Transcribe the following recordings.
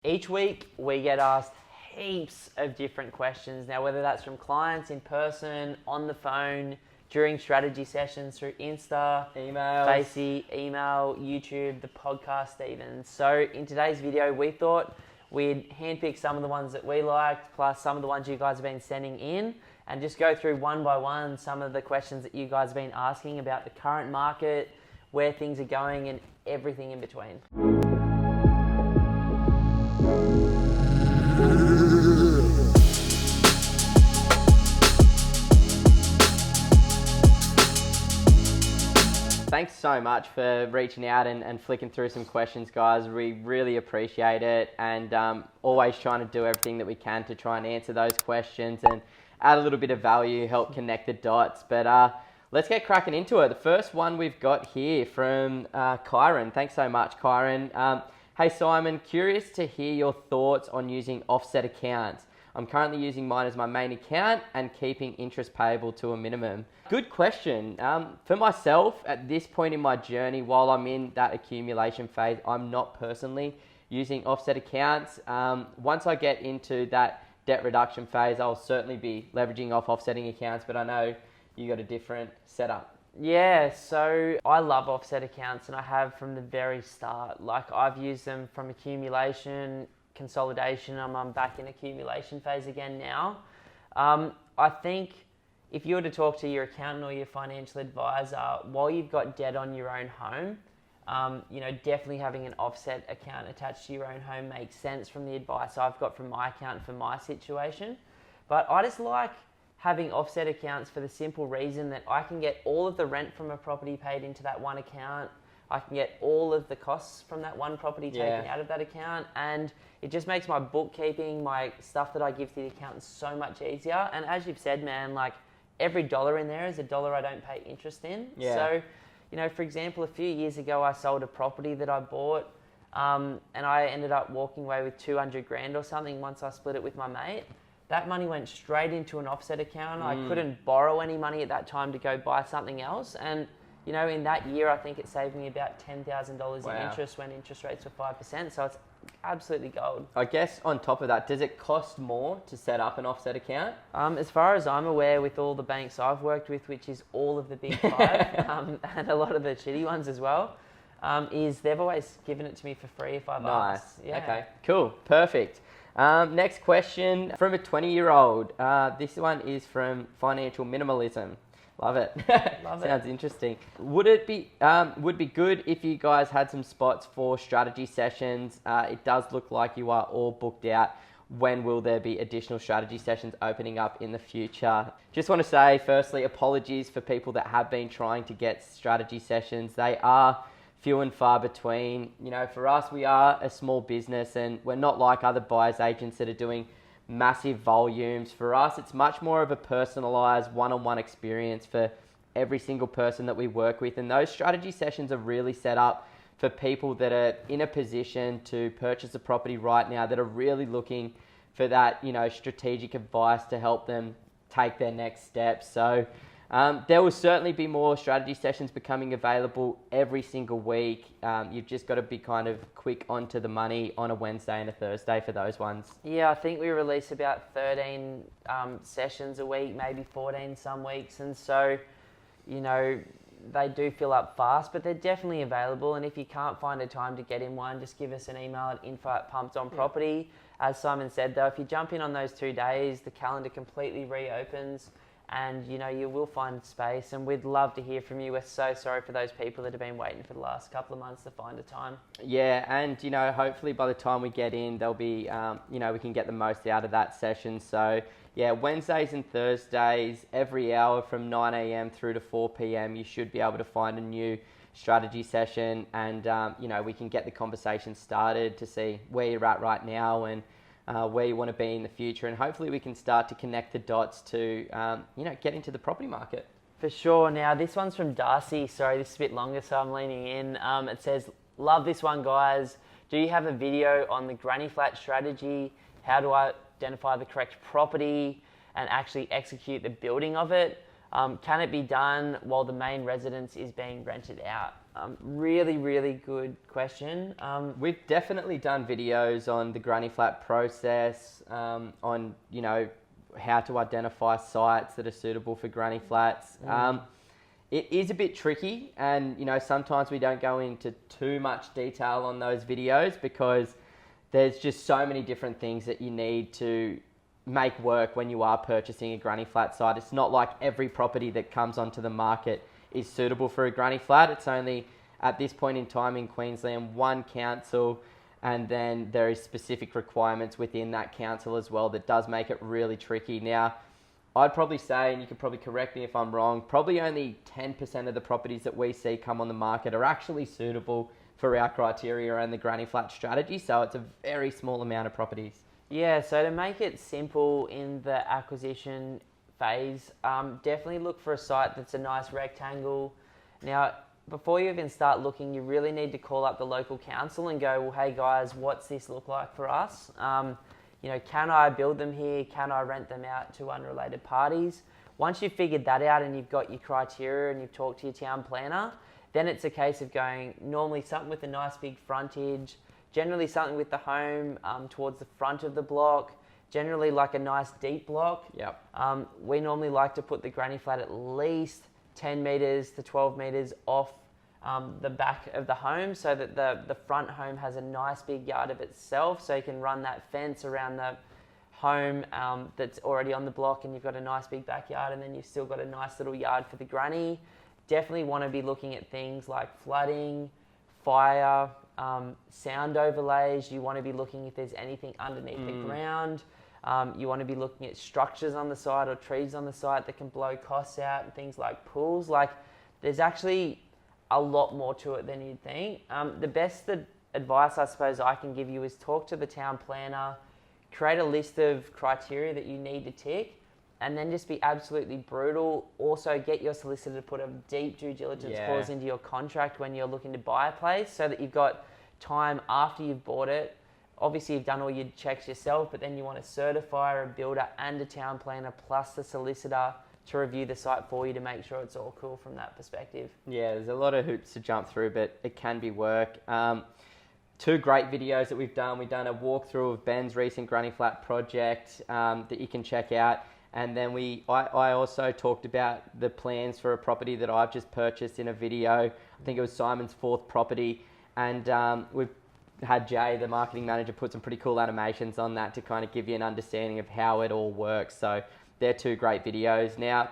Each week we get asked heaps of different questions. Now, whether that's from clients in person, on the phone, during strategy sessions through Insta, Emails. Facey, email, YouTube, the podcast even. So in today's video, we thought we'd handpick some of the ones that we liked, plus some of the ones you guys have been sending in, and just go through one by one some of the questions that you guys have been asking about the current market, where things are going, and everything in between. Thanks so much for reaching out and flicking through some questions, guys. We really appreciate it, and always trying to do everything that we can to try and answer those questions and add a little bit of value, help connect the dots. But let's get cracking into it. The first one we've got here from Kyron. Thanks so much, Kyron. Hey Simon, curious to hear your thoughts on using offset accounts. I'm currently using mine as my main account and keeping interest payable to a minimum. Good question. For myself, at this point in my journey, while I'm in that accumulation phase, I'm not personally using offset accounts. Once I get into that debt reduction phase, I'll certainly be leveraging off offsetting accounts, but I know you got a different setup. Yeah, so I love offset accounts, and I have from the very start. Like, I've used them from accumulation, consolidation. I'm back in accumulation phase again now. I think if you were to talk to your accountant or your financial advisor while you've got debt on your own home, definitely having an offset account attached to your own home makes sense from the advice I've got from my accountant for my situation. But I just like having offset accounts for the simple reason that I can get all of the rent from a property paid into that one account. I can get all of the costs from that one property taken out of that account, and it just makes my bookkeeping, my stuff that I give to the accountant, so much easier. And as you've said, man, like, every dollar in there is a dollar I don't pay interest in. Yeah. So, for example, a few years ago, I sold a property that I bought, and I ended up walking away with 200 grand or something once I split it with my mate. That money went straight into an offset account. I couldn't borrow any money at that time to go buy something else. And, in that year, I think it saved me about $10,000 in interest when interest rates were 5%. So it's absolutely gold. I guess on top of that, does it cost more to set up an offset account? As far as I'm aware, with all the banks I've worked with, which is all of the big five, and a lot of the shitty ones as well, is they've always given it to me for free if I've asked. Yeah. Okay, cool, perfect. Next question from a 20-year-old. This one is from Financial Minimalism. Love it. Love Sounds interesting. Would be good if you guys had some spots for strategy sessions. It does look like you are all booked out. When will there be additional strategy sessions opening up in the future? Just want to say, firstly, apologies for people that have been trying to get strategy sessions. They are few and far between. For us, we are a small business, and we're not like other buyers agents that are doing massive volumes. For us, it's much more of a personalized one-on-one experience for every single person that we work with. And those strategy sessions are really set up for people that are in a position to purchase a property right now, that are really looking for that, strategic advice to help them take their next steps. So there will certainly be more strategy sessions becoming available every single week. You've just got to be kind of quick onto the money on a Wednesday and a Thursday for those ones. Yeah, I think we release about 13 sessions a week, maybe 14 some weeks. And so, they do fill up fast, but they're definitely available. And if you can't find a time to get in one, just give us an email at info@pumpedonproperty. As Simon said, though, if you jump in on those 2 days, the calendar completely reopens. And, you will find space, and we'd love to hear from you. We're so sorry for those people that have been waiting for the last couple of months to find a time. Yeah, and, hopefully by the time we get in, there'll be, we can get the most out of that session. So, yeah, Wednesdays and Thursdays, every hour from 9 a.m. through to 4 p.m, you should be able to find a new strategy session, and, we can get the conversation started to see where you're at right now and where you want to be in the future, and hopefully we can start to connect the dots to, get into the property market. For sure. Now, this one's from Darcy. Sorry, this is a bit longer, so I'm leaning in. It says, love this one, guys. Do you have a video on the granny flat strategy? How do I identify the correct property and actually execute the building of it? Can it be done while the main residence is being rented out? Really, really good question. We've definitely done videos on the granny flat process, on, you know, how to identify sites that are suitable for granny flats. It is a bit tricky, and, you know, sometimes we don't go into too much detail on those videos because there's just so many different things that you need to make work when you are purchasing a granny flat site. It's not like every property that comes onto the market is suitable for a granny flat. It's only, at this point in time in Queensland, one council, and then there is specific requirements within that council as well that does make it really tricky. Now, I'd probably say, and you could probably correct me if I'm wrong, probably only 10% of the properties that we see come on the market are actually suitable for our criteria and the granny flat strategy. So it's a very small amount of properties. Yeah, so to make it simple in the acquisition phase, definitely look for a site that's a nice rectangle. Now, before you even start looking, you really need to call up the local council and go, well, hey guys, what's this look like for us? You know, can I build them here? Can I rent them out to unrelated parties? Once you've figured that out and you've got your criteria and you've talked to your town planner, then it's a case of going normally something with a nice big frontage, generally something with the home towards the front of the block, generally like a nice deep block. Yep. We normally like to put the granny flat at least 10 metres to 12 metres off the back of the home so that the front home has a nice big yard of itself, so you can run that fence around the home that's already on the block, and you've got a nice big backyard, and then you've still got a nice little yard for the granny. Definitely want to be looking at things like flooding, fire, sound overlays. You want to be looking if there's anything underneath the ground. You want to be looking at structures on the side or trees on the side that can blow costs out, and things like pools. Like, there's actually a lot more to it than you'd think. The best advice I suppose I can give you is talk to the town planner, create a list of criteria that you need to tick, and then just be absolutely brutal. Also, get your solicitor to put a deep due diligence clause into your contract when you're looking to buy a place, so that you've got time after you've bought it. Obviously, you've done all your checks yourself, but then you want a certifier, a builder, and a town planner, plus the solicitor to review the site for you to make sure it's all cool from that perspective. Yeah, there's a lot of hoops to jump through, but it can be work. Two great videos that we've done. We've done a walkthrough of Ben's recent granny flat project that you can check out. And then I also talked about the plans for a property that I've just purchased in a video. I think it was Simon's fourth property. And we've had Jay, the marketing manager, put some pretty cool animations on that to kind of give you an understanding of how it all works. So they're two great videos. Now,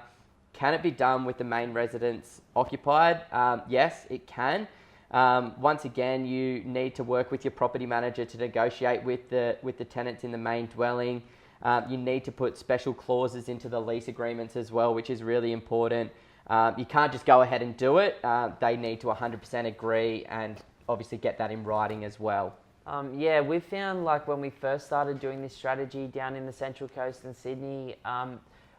can it be done with the main residence occupied? Yes, it can. Once again, you need to work with your property manager to negotiate with the tenants in the main dwelling. You need to put special clauses into the lease agreements as well, which is really important. You can't just go ahead and do it. They need to 100% agree and obviously get that in writing as well. Yeah, we found like when we first started doing this strategy down in the Central Coast in Sydney,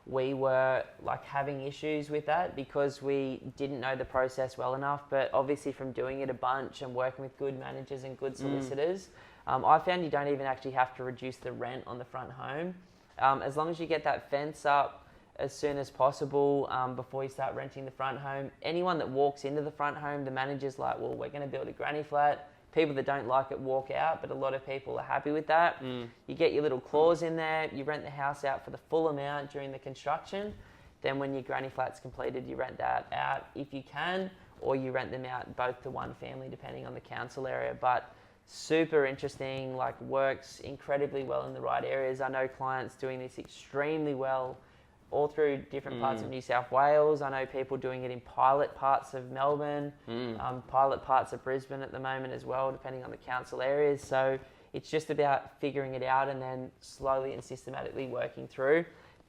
we were like having issues with that because we didn't know the process well enough. But obviously from doing it a bunch and working with good managers and good solicitors, I found you don't even actually have to reduce the rent on the front home. As long as you get that fence up as soon as possible before you start renting the front home. Anyone that walks into the front home, the manager's like, well, we're going to build a granny flat. People that don't like it walk out, but a lot of people are happy with that. You get your little clause in there, you rent the house out for the full amount during the construction. Then when your granny flat's completed, you rent that out if you can, or you rent them out both to one family depending on the council area. But super interesting, like works incredibly well in the right areas. I know clients doing this extremely well all through different parts of New South Wales. I know people doing it in pilot parts of Melbourne, pilot parts of Brisbane at the moment as well, depending on the council areas. So it's just about figuring it out and then slowly and systematically working through.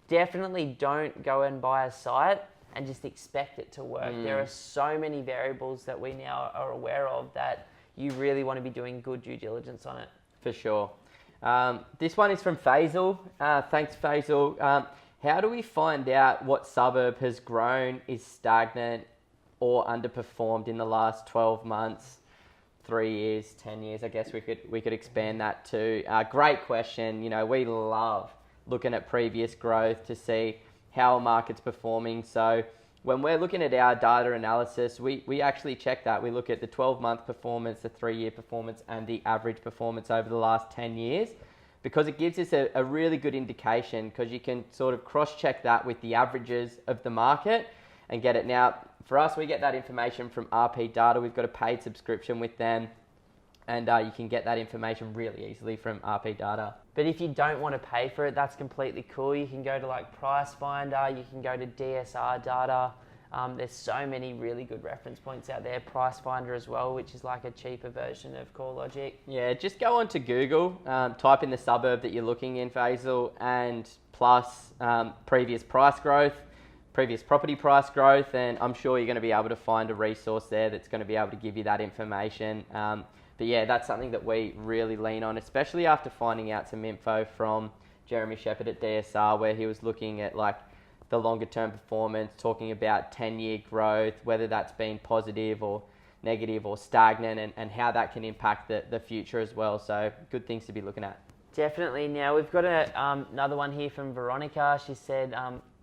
Definitely don't go and buy a site and just expect it to work. There are so many variables that we now are aware of that you really want to be doing good due diligence on it. For sure. This one is from Faisal. Thanks, Faisal. How do we find out what suburb has grown, is stagnant, or underperformed in the last 12 months, 3 years, 10 years? I guess we could expand that too. Great question. You know, we love looking at previous growth to see how a market's performing. So when we're looking at our data analysis, we actually check that. We look at the 12-month performance, the 3-year performance, and the average performance over the last 10 years, because it gives us a really good indication, because you can sort of cross-check that with the averages of the market and get it. Now, for us, we get that information from RP Data. We've got a paid subscription with them, and you can get that information really easily from RP Data. But if you don't want to pay for it, that's completely cool. You can go to like Price Finder, you can go to DSR Data. There's so many really good reference points out there. Price Finder as well, which is like a cheaper version of CoreLogic. Yeah, just go onto Google, type in the suburb that you're looking in, Faisal, and plus previous price growth, previous property price growth, and I'm sure you're going to be able to find a resource there that's going to be able to give you that information. But yeah, that's something that we really lean on, especially after finding out some info from Jeremy Shepherd at DSR, where he was looking at like the longer term performance, talking about 10-year growth, whether that's been positive or negative or stagnant, and how that can impact the future as well. So good things to be looking at. Definitely. Now we've got another one here from Veronica. She said,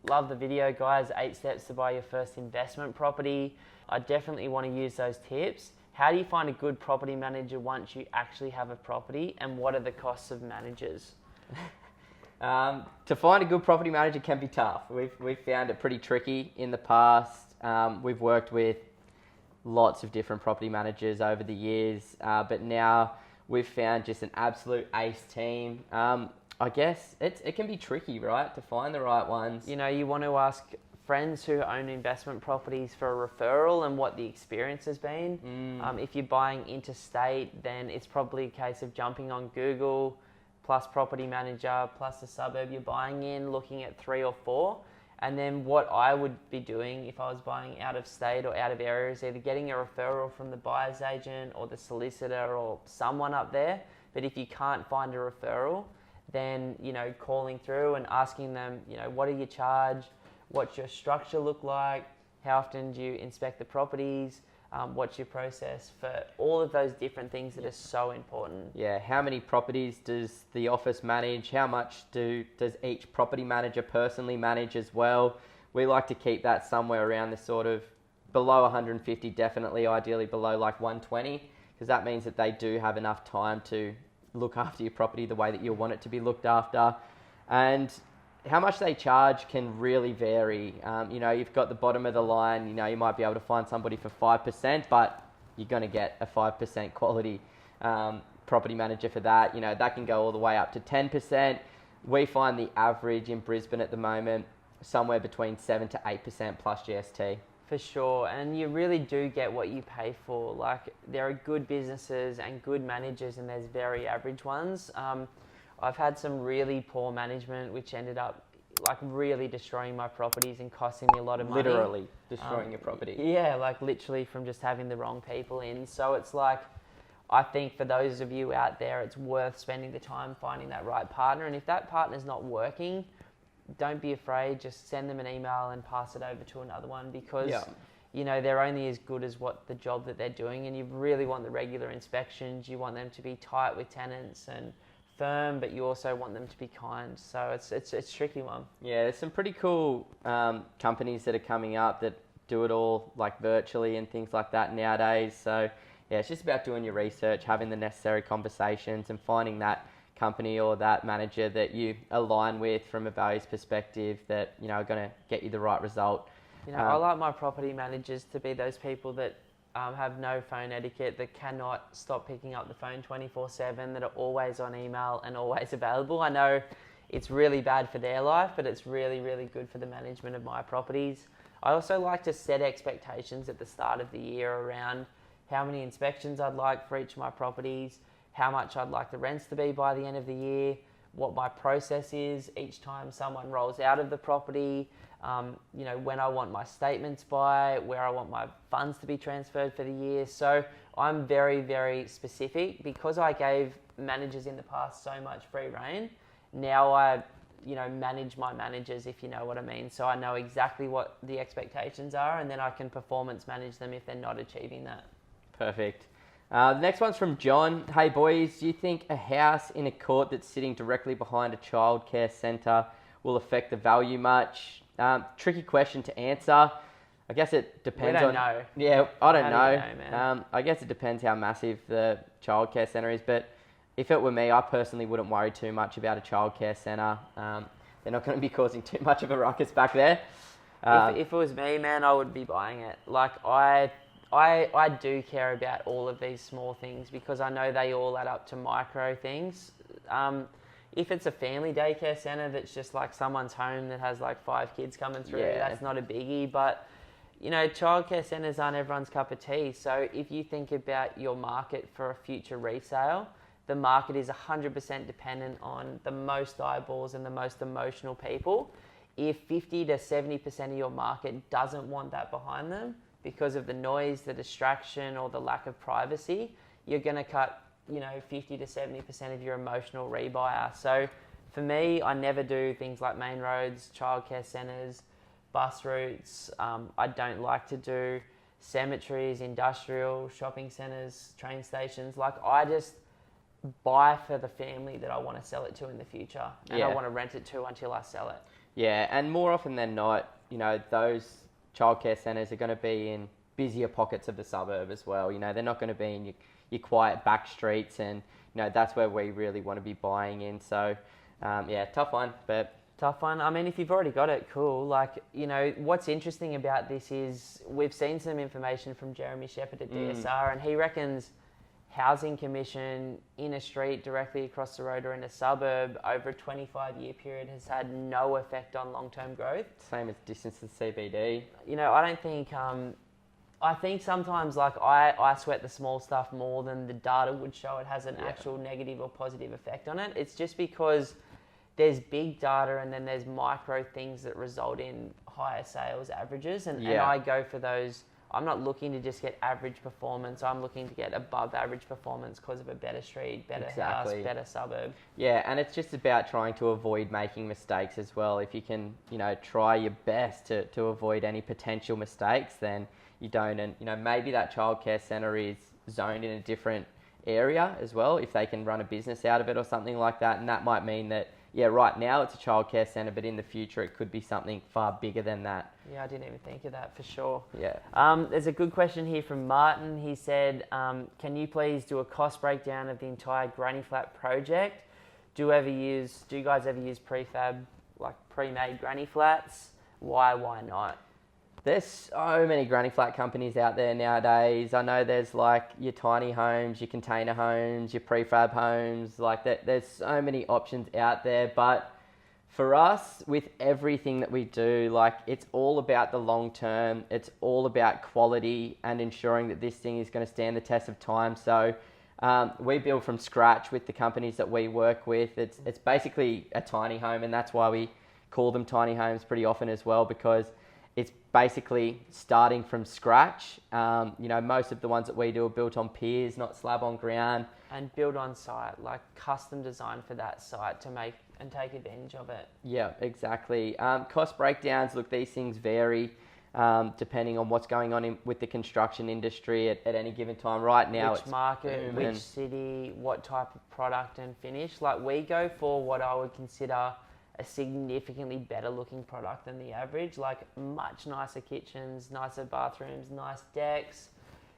love the video, guys. 8 steps to buy your first investment property. I definitely want to use those tips. How do you find a good property manager once you actually have a property, and what are the costs of managers? To find a good property manager can be tough. We've found it pretty tricky in the past. We've worked with lots of different property managers over the years, but now we've found just an absolute ace team. I guess it can be tricky, right, to find the right ones. You know, you want to ask friends who own investment properties for a referral and what the experience has been. If you're buying interstate, then it's probably a case of jumping on Google, plus property manager, plus the suburb you're buying in, looking at 3 or 4. And then what I would be doing if I was buying out of state or out of area is either getting a referral from the buyer's agent or the solicitor or someone up there. But if you can't find a referral, then, you know, calling through and asking them, you know, what do you charge? What's your structure look like? How often do you inspect the properties? What's your process for all of those different things that are so important? Yeah, how many properties does the office manage? How much does each property manager personally manage as well? We like to keep that somewhere around the sort of below 150, definitely, ideally below like 120, because that means that they do have enough time to look after your property the way that you want it to be looked after. And how much they charge can really vary. You know, you've got the bottom of the line, you know, you might be able to find somebody for 5%, but you're going to get a 5% quality property manager for that. You know, that can go all the way up to 10%. We find the average in Brisbane at the moment somewhere between 7 to 8% plus GST. For sure, and you really do get what you pay for. Like, there are good businesses and good managers, and there's very average ones. I've had some really poor management which ended up like really destroying my properties and costing me a lot of money. Literally destroying your property. Yeah, like literally from just having the wrong people in. So it's like, I think for those of you out there, it's worth spending the time finding that right partner. And if that partner's not working, don't be afraid, just send them an email and pass it over to another one, because you know, they're only as good as what the job that they're doing, and you really want the regular inspections. You want them to be tight with tenants and firm, but you also want them to be kind. So it's a tricky one. Yeah, there's some pretty cool companies that are coming up that do it all like virtually and things like that nowadays. So yeah, it's just about doing your research, having the necessary conversations, and finding that company or that manager that you align with from a values perspective that, you know, are going to get you the right result. You know, I like my property managers to be those people that have no phone etiquette, that cannot stop picking up the phone 24/7, that are always on email and always available. I know it's really bad for their life, but it's really, really good for the management of my properties. I also like to set expectations at the start of the year around how many inspections I'd like for each of my properties, how much I'd like the rents to be by the end of the year, what my process is each time someone rolls out of the property, you know, when I want my statements by, where I want my funds to be transferred for the year. So I'm very, very specific. Because I gave managers in the past so much free rein, now I, you know, manage my managers, if you know what I mean. So I know exactly what the expectations are, and then I can performance manage them if they're not achieving that. Perfect. The next one's from John. Hey boys, do you think a house in a court that's sitting directly behind a childcare centre will affect the value much? Tricky question to answer. I guess it depends We don't on. know. Yeah, I don't How do you know. know, man? I guess it depends how massive the childcare centre is. But if it were me, I personally wouldn't worry too much about a childcare centre. They're not going to be causing too much of a ruckus back there. If it was me, man, I would be buying it. Like I do care about all of these small things because I know they all add up to micro things. If it's a family daycare centre that's just like someone's home that has like 5 kids coming through, Yeah. that's not a biggie. But, you know, childcare centres aren't everyone's cup of tea. So if you think about your market for a future resale, the market is 100% dependent on the most eyeballs and the most emotional people. If 50 to 70% of your market doesn't want that behind them because of the noise, the distraction, or the lack of privacy, you're going to cut, you know, 50 to 70% of your emotional rebuyer. So for me, I never do things like main roads, childcare centres, bus routes. I don't like to do cemeteries, industrial, shopping centres, train stations. Like I just buy for the family that I want to sell it to in the future, and I Yeah. want to rent it to until I sell it. Yeah, and more often than not, you know, those childcare centres are going to be in busier pockets of the suburb as well. You know, they're not going to be in your quiet back streets, and you know that's where we really want to be buying in. So, yeah, tough one, but Tough one. I mean, if you've already got it, cool. Like, you know, what's interesting about this is we've seen some information from Jeremy Shepherd at DSR, and he reckons housing commission in a street directly across the road or in a suburb over a 25-year period has had no effect on long-term growth. same as distance to CBD. You know, I don't think... I think sometimes, like, I sweat the small stuff more than the data would show it has an actual negative or positive effect on it. It's just because there's big data and then there's micro things that result in higher sales averages. And I go for those. I'm not looking to just get average performance. I'm looking to get above average performance because of a better street, better house, better suburb. Yeah, and it's just about trying to avoid making mistakes as well. If you can, you know, try your best to avoid any potential mistakes, then you don't. And, you know, maybe that childcare centre is zoned in a different area as well, if they can run a business out of it or something like that. And that might mean that, yeah, right now it's a childcare centre, but in the future it could be something far bigger than that. Yeah, I didn't even think of that for sure. Yeah. There's a good question here from Martin. He said, can you please do a cost breakdown of the entire Granny Flat project? Do you guys ever use prefab, like pre-made granny flats? Why not? There's so many granny flat companies out there nowadays. I know there's like your tiny homes, your container homes, your prefab homes. Like there's so many options out there. But for us, with everything that we do, like it's all about the long term. It's all about quality and ensuring that this thing is going to stand the test of time. So we build from scratch with the companies that we work with. It's basically a tiny home, and that's why we call them tiny homes pretty often as well, because it's basically starting from scratch. You know, most of the ones that we do are built on piers, not slab on ground. And built on site, like custom design for that site to make and take advantage of it. Yeah, exactly. Cost breakdowns, look, these things vary depending on what's going on with the construction industry at any given time. Right now, which market, which city, what type of product and finish. Like we go for what I would consider a significantly better looking product than the average, like much nicer kitchens, nicer bathrooms, nice decks,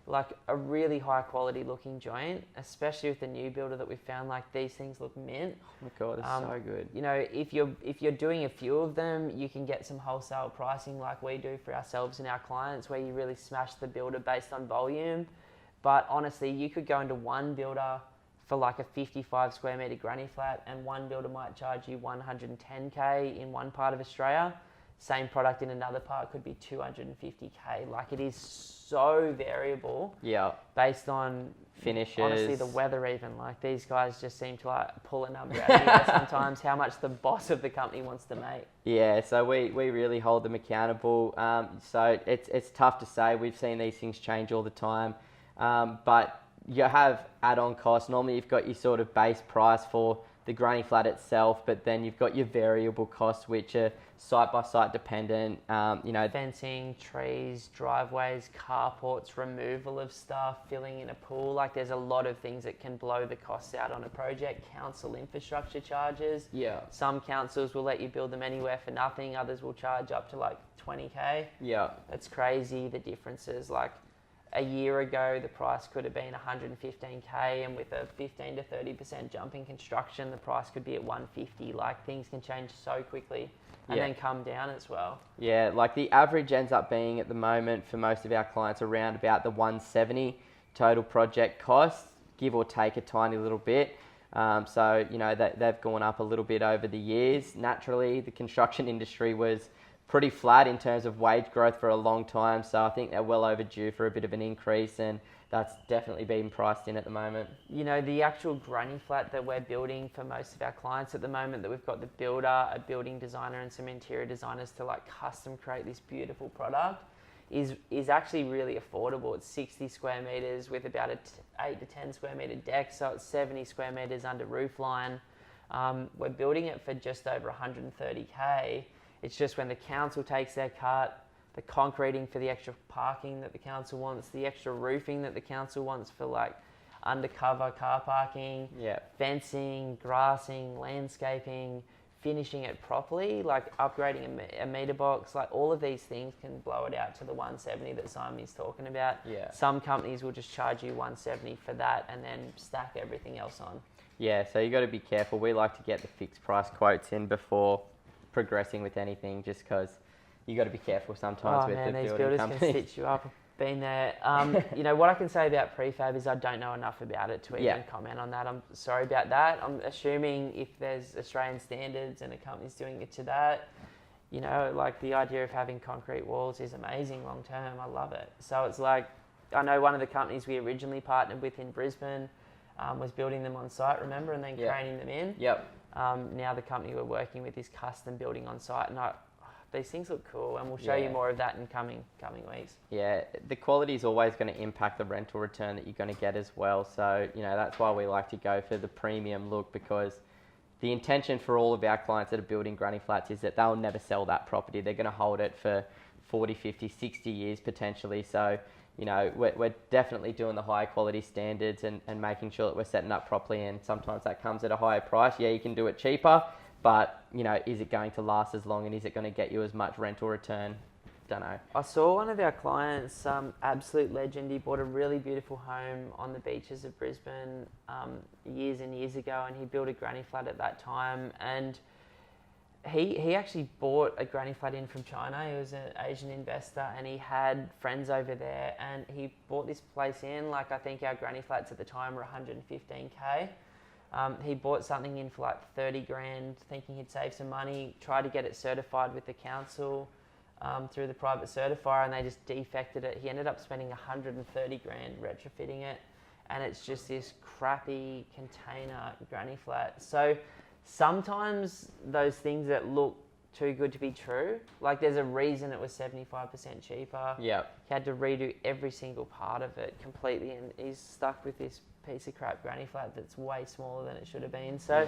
like a really high quality looking joint, especially with the new builder that we found. Like these things look mint. Oh my God, it's so good. You know, if you're doing a few of them, you can get some wholesale pricing like we do for ourselves and our clients, where you really smash the builder based on volume. But honestly, you could go into one builder for like a 55 square metre granny flat, and one builder might charge you 110k in one part of Australia. Same product in another part could be 250k. Like it is so variable. Yeah. Based on finishes. Honestly, the weather even. Like these guys just seem to like pull a number out of here sometimes, how much the boss of the company wants to make. Yeah, so we really hold them accountable. So it's tough to say. We've seen these things change all the time. But you have add-on costs. Normally you've got your sort of base price for the granny flat itself, but then you've got your variable costs, which are site by site dependent. Fencing, trees, driveways, carports, removal of stuff, filling in a pool. Like there's a lot of things that can blow the costs out on a project. Council infrastructure charges. Yeah. Some councils will let you build them anywhere for nothing. Others will charge up to like 20K. Yeah. That's crazy, the differences. Like a year ago, the price could have been 115K, and with a 15 to 30% jump in construction, the price could be at 150. Like things can change so quickly and then come down as well. Yeah, like the average ends up being at the moment for most of our clients around about the 170 total project cost, give or take a tiny little bit. So, they've gone up a little bit over the years. Naturally, the construction industry was pretty flat in terms of wage growth for a long time. So I think they're well overdue for a bit of an increase, and that's definitely being priced in at the moment. The actual granny flat that we're building for most of our clients at the moment, that we've got the builder, a building designer and some interior designers to like custom create this beautiful product, is actually really affordable. It's 60 square meters with about a 8 to 10 square meter deck. So it's 70 square meters under roof line. We're building it for just over 130K. It's just when the council takes their cut, the concreting for the extra parking that the council wants, the extra roofing that the council wants for like undercover car parking, fencing, grassing, landscaping, finishing it properly, like upgrading a meter box, like all of these things can blow it out to the 170 that Simon's talking about. Yeah. Some companies will just charge you 170 for that and then stack everything else on. Yeah, so you got to be careful. We like to get the fixed price quotes in before progressing with anything, just because you got to be careful sometimes with the these building builders companies. can stitch you up. I've been there. What I can say about prefab is I don't know enough about it to even comment on that. I'm sorry about that. I'm assuming if there's Australian standards and a company's doing it to that, like the idea of having concrete walls is amazing long term. I love it. So it's like, I know one of the companies we originally partnered with in Brisbane was building them on site, remember, and then craning them in. Yep. Now the company we're working with is custom building on site, and these things look cool, and we'll show you more of that in coming weeks. Yeah, the quality is always going to impact the rental return that you're going to get as well. So, that's why we like to go for the premium look, because the intention for all of our clients that are building granny flats is that they'll never sell that property. They're going to hold it for 40, 50, 60 years potentially. So, we're definitely doing the high quality standards and making sure that we're setting up properly, and sometimes that comes at a higher price. Yeah, you can do it cheaper, but, is it going to last as long, and is it going to get you as much rental return? Don't know. I saw one of our clients, absolute legend, he bought a really beautiful home on the beaches of Brisbane years and years ago, and he built a granny flat at that time, and he actually bought a granny flat in from China. He was an Asian investor, and he had friends over there, and he bought this place in. Like, I think our granny flats at the time were 115K. He bought something in for like 30 grand, thinking he'd save some money, tried to get it certified with the council through the private certifier, and they just defected it. He ended up spending 130 grand retrofitting it, and it's just this crappy container granny flat. So sometimes those things that look too good to be true, like there's a reason it was 75% cheaper. Yeah. He had to redo every single part of it completely, and he's stuck with this piece of crap granny flat that's way smaller than it should have been. So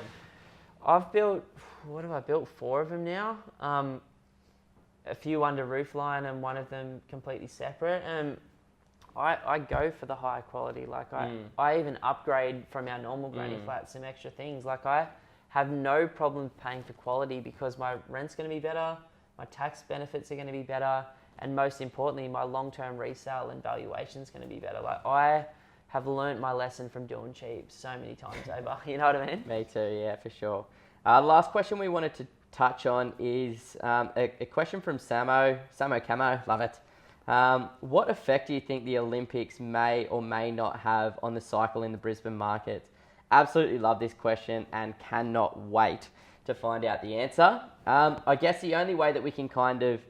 I've built, 4 of them now. A few under roofline and one of them completely separate. And I go for the high quality. Like I even upgrade from our normal granny flats some extra things. Like I have no problem paying for quality, because my rent's going to be better, my tax benefits are going to be better, and most importantly, my long-term resale and valuation is going to be better. Like I have learnt my lesson from doing cheap so many times over. You know what I mean? Me too, yeah, for sure. Last question we wanted to touch on is a question from Samo Camo, love it. What effect do you think the Olympics may or may not have on the cycle in the Brisbane market? Absolutely love this question and cannot wait to find out the answer. I guess the only way that we can kind of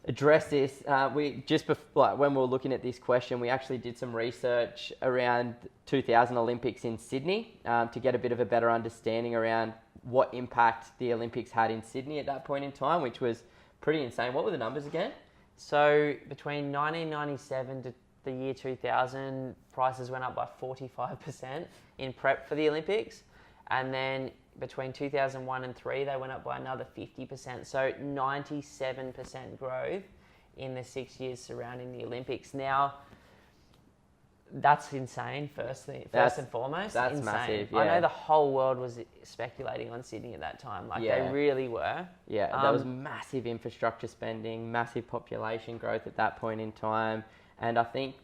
address this, when we were looking at this question, we actually did some research around 2000 Olympics in Sydney to get a bit of a better understanding around what impact the Olympics had in Sydney at that point in time, which was pretty insane. What were the numbers again? So between 1997 to the year 2000, prices went up by 45% in prep for the Olympics. And then between 2001 and 3, they went up by another 50%. So 97% growth in the 6 years surrounding the Olympics. Now, that's insane, first and foremost. That's insane. massive, I yeah. know the whole world was speculating on Sydney at that time. Like, Yeah. they really were. Yeah, there was massive infrastructure spending, massive population growth at that point in time. And I think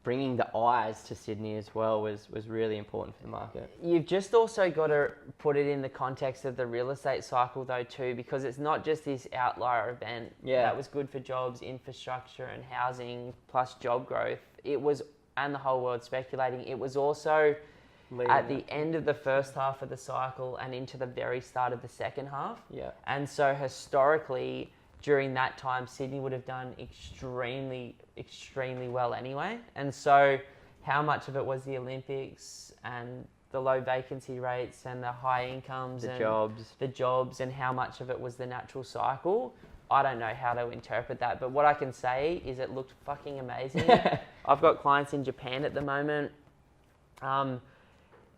bringing the eyes to Sydney as well was really important for the market. You've just also got to put it in the context of the real estate cycle, though, too, because it's not just this outlier event that was good for jobs, infrastructure and housing, plus job growth. It was, and the whole world speculating, it was also at the end of the first half of the cycle and into the very start of the second half. Yeah. And so historically, during that time, Sydney would have done extremely, extremely well anyway. And so how much of it was the Olympics and the low vacancy rates and the high incomes and the jobs, and how much of it was the natural cycle? I don't know how to interpret that, but what I can say is it looked fucking amazing. I've got clients in Japan at the moment.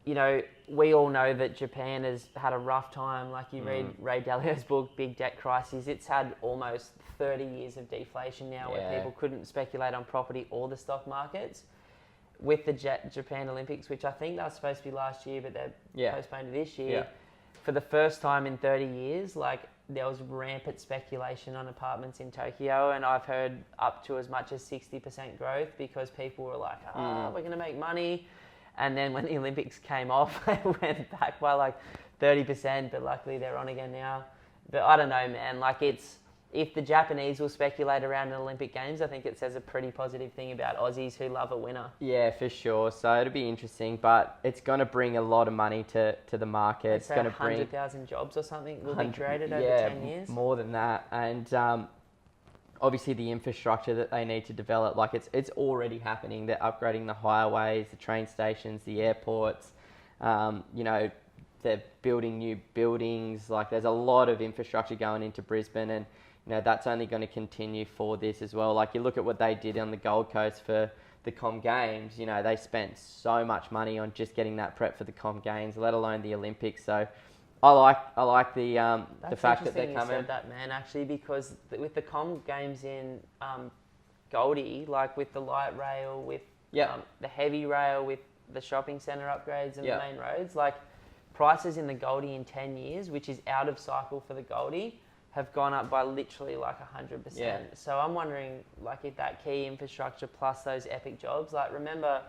You know, we all know that Japan has had a rough time. Like, you read Ray Dalio's book, Big Debt Crisis. It's had almost 30 years of deflation now, where people couldn't speculate on property or the stock markets. With the Japan Olympics, which I think they were supposed to be last year, but they're postponed to this year. For the first time in 30 years, like, there was rampant speculation on apartments in Tokyo, and I've heard up to as much as 60% growth, because people were like, we're going to make money. And then when the Olympics came off, they went back by like 30%, but luckily they're on again now. But I don't know, man. Like, if the Japanese will speculate around the Olympic Games, I think it says a pretty positive thing about Aussies who love a winner. Yeah, for sure. So it'll be interesting, but it's going to bring a lot of money to the market. It's going to bring 100,000 jobs or something will be created over 10 years. More than that. And obviously the infrastructure that they need to develop, like, it's already happening. They're upgrading the highways, the train stations, the airports. You know, they're building new buildings. Like, there's a lot of infrastructure going into Brisbane, and you know, that's only going to continue for this as well. Like, you look at what they did on the Gold Coast for the Com Games. You know, they spent so much money on just getting that prep for the Com Games, let alone the Olympics. So I like the fact that they're coming. That's interesting you said that, man, actually, because with the Com Games in Goldie, like with the light rail, with the heavy rail, with the shopping centre upgrades and the main roads, like, prices in the Goldie in 10 years, which is out of cycle for the Goldie, have gone up by literally like 100%. Yeah. So I'm wondering, like, if that key infrastructure plus those epic jobs, like, remember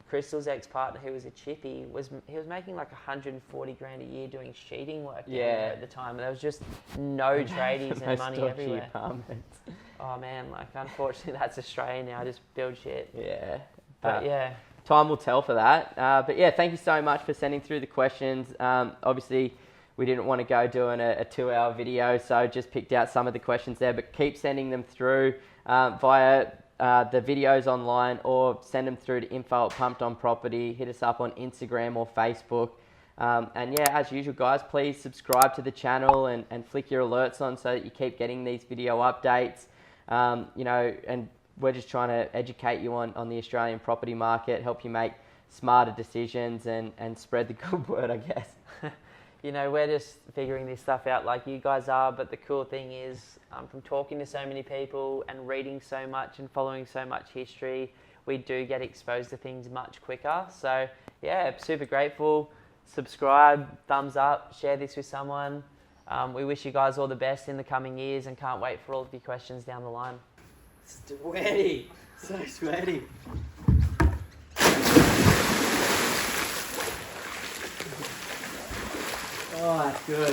Crystal's ex-partner, who was a chippy, he was making like 140 grand a year doing sheeting work down there at the time. And there was just no tradies and money everywhere. Apartments. Oh man, like, unfortunately that's Australia now, just build shit. Yeah. But yeah. Time will tell for that. But yeah, thank you so much for sending through the questions. Obviously, we didn't want to go doing a 2-hour video, so just picked out some of the questions there, but keep sending them through via the videos online, or send them through to info@pumpedonproperty. Hit us up on Instagram or Facebook. And yeah, as usual, guys, please subscribe to the channel and flick your alerts on so that you keep getting these video updates. You know, and we're just trying to educate you on the Australian property market, help you make smarter decisions and spread the good word, I guess. You know, we're just figuring this stuff out like you guys are, but the cool thing is, from talking to so many people and reading so much and following so much history, we do get exposed to things much quicker. So yeah, super grateful. Subscribe, thumbs up, share this with someone. We wish you guys all the best in the coming years, and can't wait for all of your questions down the line. Sweaty, so sweaty. Oh, that's good.